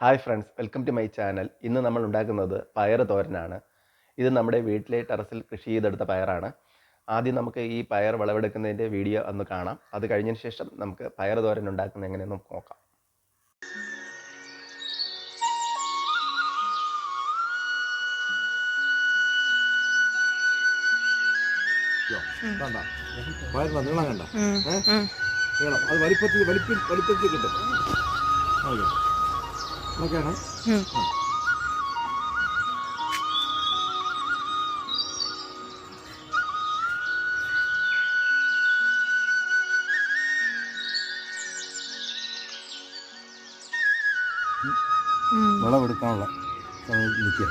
Hi friends, welcome to my channel. ഇന്ന് നമ്മൾ ഉണ്ടാക്കുന്നത് പയർ തോരനാണ്. ഇത് നമ്മുടെ വീട്ടിലെ ടെറസിൽ കൃഷി ചെയ്തെടുത്ത പയറാണ്. ആദ്യം നമുക്ക് ഈ പയർ വിളവെടുക്കുന്നതിൻ്റെ വീഡിയോ ഒന്ന് കാണാം. അത് കഴിഞ്ഞതിന് ശേഷം നമുക്ക് പയർ തോരൻ ഉണ്ടാക്കുന്നത് എങ്ങനെയെന്ന് നോക്കാം. പയറിന്റെ നീളം കണ്ട നീളം അത് വലിപ്പത്തിൽ കിട്ടും. ഓക്കെയാണ്. വിളവെടുക്കാനുള്ള സമയം നിൽക്കുക.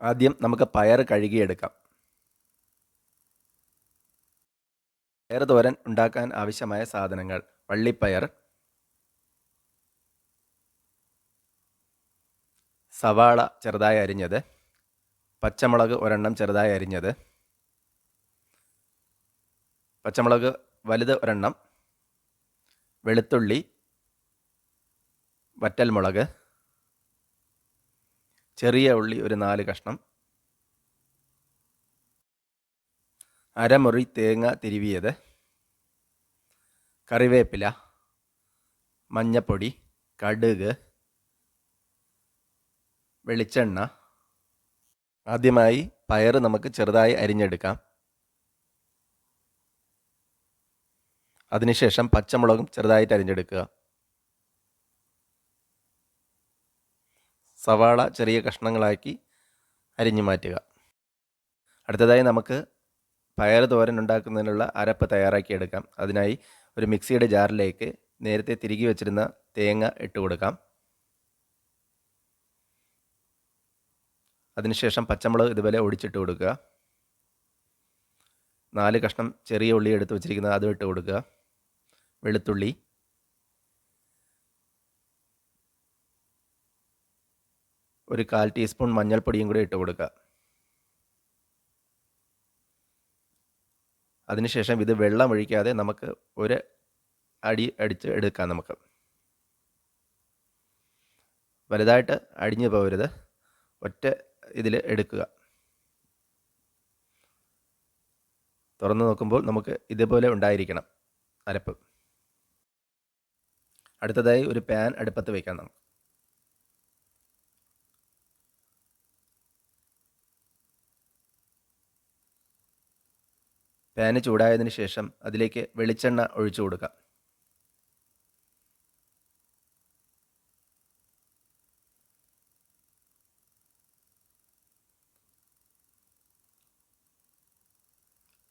ആദ്യം നമുക്ക് പയർ കഴുകിയെടുക്കാം. പയർ തോരൻ ഉണ്ടാക്കാൻ ആവശ്യമായ സാധനങ്ങൾ: വള്ളിപ്പയർ, സവാള ചെറുതായി അരിഞ്ഞത്, പച്ചമുളക് ഒരെണ്ണം ചെറുതായി അരിഞ്ഞത്, പച്ചമുളക് വലുത് ഒരെണ്ണം, വെളുത്തുള്ളി, വറ്റൽമുളക്, ചെറിയ ഉള്ളി ഒരു 4 കഷ്ണം, അരമുറി തേങ്ങ തിരുവിയത്, കറിവേപ്പില, മഞ്ഞപ്പൊടി, കടുക്, വെളിച്ചെണ്ണ. ആദ്യമായി പയർ നമുക്ക് ചെറുതായി അരിഞ്ഞെടുക്കാം. അതിനുശേഷം പച്ചമുളകും ചെറുതായിട്ട് അരിഞ്ഞെടുക്കുക. സവാള ചെറിയ കഷ്ണങ്ങളാക്കി അരിഞ്ഞു മാറ്റുക. അടുത്തതായി നമുക്ക് പയർ തോരൻ ഉണ്ടാക്കുന്നതിനുള്ള അരപ്പ് തയ്യാറാക്കിയെടുക്കാം. അതിനായി ഒരു മിക്സിയുടെ ജാറിലേക്ക് നേരത്തെ തിരുകി വെച്ചിരുന്ന തേങ്ങ ഇട്ട് കൊടുക്കാം. അതിനുശേഷം പച്ചമുളക് ഇതുപോലെ ഒടിച്ചിട്ട് കൊടുക്കുക. 4 കഷ്ണം ചെറിയ ഉള്ളി എടുത്ത് വെച്ചിരിക്കുന്നത് അതും ഇട്ട് കൊടുക്കുക. വെളുത്തുള്ളി, ഒരു 1/4 ടീസ്പൂൺ മഞ്ഞൾപ്പൊടിയും കൂടി ഇട്ട് കൊടുക്കുക. അതിനുശേഷം ഇത് വെള്ളം ഒഴിക്കാതെ നമുക്ക് ഒരു അടി അടിച്ച് എടുക്കാം. നമുക്ക് വലുതായിട്ട് അടിഞ്ഞു പോകരുത്, ഒറ്റ ഇതിൽ എടുക്കുക. തുറന്നു നോക്കുമ്പോൾ നമുക്ക് ഇതുപോലെ ഉണ്ടായിരിക്കണം അരപ്പ്. അടുത്തതായി ഒരു പാൻ അടുപ്പത്ത് വയ്ക്കാം. നമുക്ക് പാന് ചൂടായതിനു ശേഷം അതിലേക്ക് വെളിച്ചെണ്ണ ഒഴിച്ചു കൊടുക്കാം.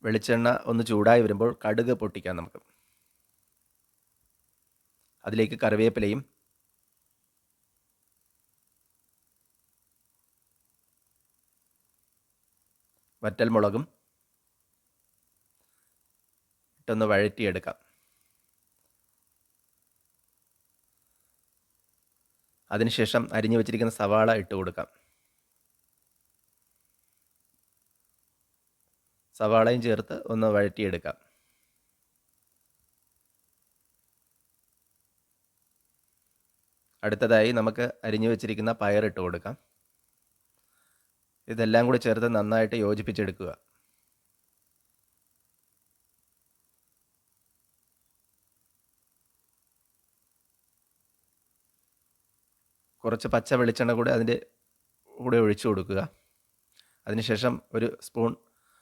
വെളിച്ചെണ്ണ ഒന്ന് ചൂടായി വരുമ്പോൾ കടുക് പൊട്ടിക്കാം. നമുക്ക് അതിലേക്ക് കറിവേപ്പിലയും വറ്റൽമുളകും ഇട്ടൊന്ന് വഴറ്റിയെടുക്കാം. അതിനുശേഷം അരിഞ്ഞു വെച്ചിരിക്കുന്ന സവാള ഇട്ട് കൊടുക്കാം. സവാളയും ചേർത്ത് ഒന്ന് വഴറ്റിയെടുക്കാം. അടുത്തതായി നമുക്ക് അരിഞ്ഞു വെച്ചിരിക്കുന്ന പയർ ഇട്ട് കൊടുക്കാം. ഇതെല്ലാം കൂടി ചേർത്ത് നന്നായിട്ട് യോജിപ്പിച്ചെടുക്കുക. കുറച്ച് പച്ച വെളിച്ചെണ്ണ കൂടി അതിൻ്റെ കൂടെ ഒഴിച്ചു കൊടുക്കുക. അതിനുശേഷം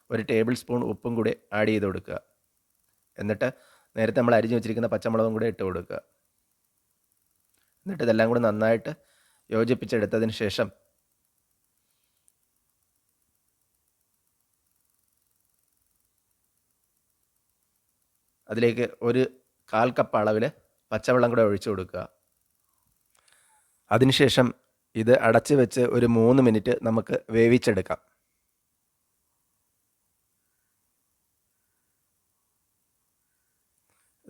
ഒരു ടേബിൾ സ്പൂൺ ഉപ്പും കൂടി ആഡ് ചെയ്ത് കൊടുക്കുക. എന്നിട്ട് നേരത്തെ നമ്മൾ അരിഞ്ഞു വെച്ചിരിക്കുന്ന പച്ചമുളകും കൂടി ഇട്ട് കൊടുക്കുക. എന്നിട്ട് ഇതെല്ലാം കൂടി നന്നായിട്ട് യോജിപ്പിച്ചെടുത്തതിന് ശേഷം അതിലേക്ക് ഒരു 1/4 കപ്പ് അളവിൽ പച്ചവെള്ളം കൂടെ ഒഴിച്ചു കൊടുക്കുക. അതിനുശേഷം ഇത് അടച്ച് വെച്ച് ഒരു 3 മിനിറ്റ് നമുക്ക് വേവിച്ചെടുക്കാം.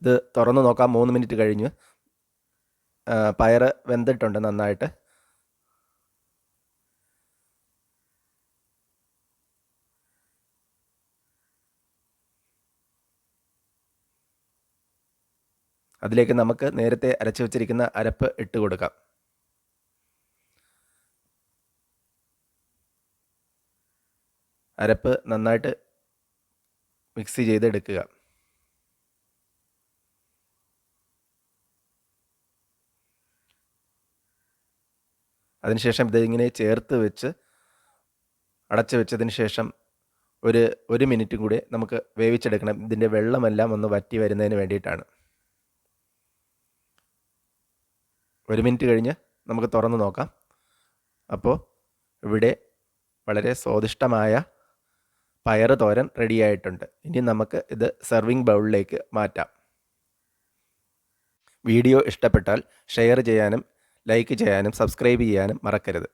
ഇത് തുറന്ന് നോക്കാം. 3 മിനിറ്റ് കഴിഞ്ഞ് പയർ വെന്തിട്ടുണ്ട് നന്നായിട്ട്. അതിലേക്ക് നമുക്ക് നേരത്തെ അരച്ച് വെച്ചിരിക്കുന്ന അരപ്പ് ഇട്ട് കൊടുക്കാം. അരപ്പ് നന്നായിട്ട് മിക്സ് ചെയ്തെടുക്കുക. അതിനുശേഷം ഇതിങ്ങനെ ചേർത്ത് വെച്ച് അടച്ച് വെച്ചതിന് ശേഷം ഒരു മിനിറ്റും കൂടി നമുക്ക് വേവിച്ചെടുക്കണം. ഇതിൻ്റെ വെള്ളമെല്ലാം ഒന്ന് വറ്റി വരുന്നതിന് വേണ്ടിയിട്ടാണ്. 1 മിനിറ്റ് കഴിഞ്ഞ് നമുക്ക് തുറന്ന് നോക്കാം. അപ്പോൾ ഇവിടെ വളരെ സ്വാദിഷ്ടമായ പയർ തോരൻ റെഡിയായിട്ടുണ്ട്. ഇനി നമുക്ക് ഇത് സെർവിങ് ബൗളിലേക്ക് മാറ്റാം. വീഡിയോ ഇഷ്ടപ്പെട്ടാൽ ഷെയർ ചെയ്യാനും ലൈക്ക് ചെയ്യാനും സബ്സ്ക്രൈബ് ചെയ്യാനും മറക്കരുത്.